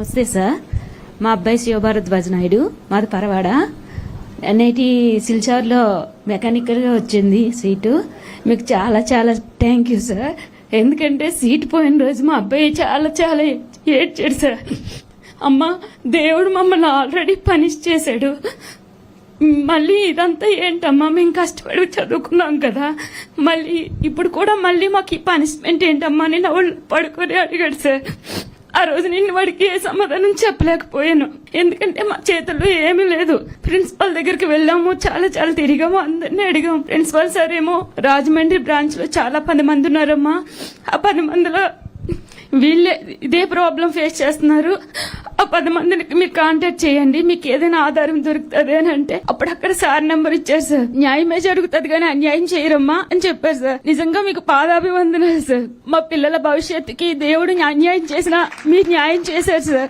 నమస్తే సార్, మా అబ్బాయి శివభారద్వాజ్ నాయుడు, మాది పరవాడ. ఎన్ఐటి సిల్చార్లో మెకానికల్గా వచ్చింది సీటు. మీకు చాలా చాలా థ్యాంక్ యూ సార్. ఎందుకంటే సీటు పోయిన రోజు మా అబ్బాయి చాలా చాలా ఏడ్చాడు సార్. అమ్మ, దేవుడు మమ్మల్ని ఆల్రెడీ పనిష్ చేశాడు, మళ్ళీ ఇదంతా ఏంటమ్మా, మేము కష్టపడి చదువుకున్నాం కదా, మళ్ళీ ఇప్పుడు కూడా మళ్ళీ మాకు ఈ పనిష్మెంట్ ఏంటమ్మా అని నా వాళ్ళు పడుకొని అడిగాడు సార్. ఆ రోజు నేను వాడికి ఏ సమాధానం చెప్పలేకపోయాను, ఎందుకంటే మా చేతుల్లో ఏమీ లేదు. ప్రిన్సిపల్ దగ్గరికి వెళ్ళాము, చాలా చాలా తిరిగాము, అందరినీ అడిగాము. ప్రిన్సిపల్ సార్ ఏమో రాజమండ్రి బ్రాంచ్ లో చాలా 10 మంది ఉన్నారమ్మా, ఆ 10 మందిలో వీళ్ళే ఇదే ప్రాబ్లం ఫేస్ చేస్తున్నారు, ఆ 10 మందిని మీరు కాంటాక్ట్ చేయండి, మీకు ఏదైనా ఆధారం దొరుకుతుంది అని అంటే అప్పుడు అక్కడ సార్ నెంబర్ ఇచ్చారు సార్. న్యాయమే జరుగుతుంది కానీ అన్యాయం చేయరమ్మా అని చెప్పారు సార్. నిజంగా మీకు పాదాభివందనాలు సార్. మా పిల్లల భవిష్యత్తుకి దేవుడు అన్యాయం చేసినా మీరు న్యాయం చేశారు సార్.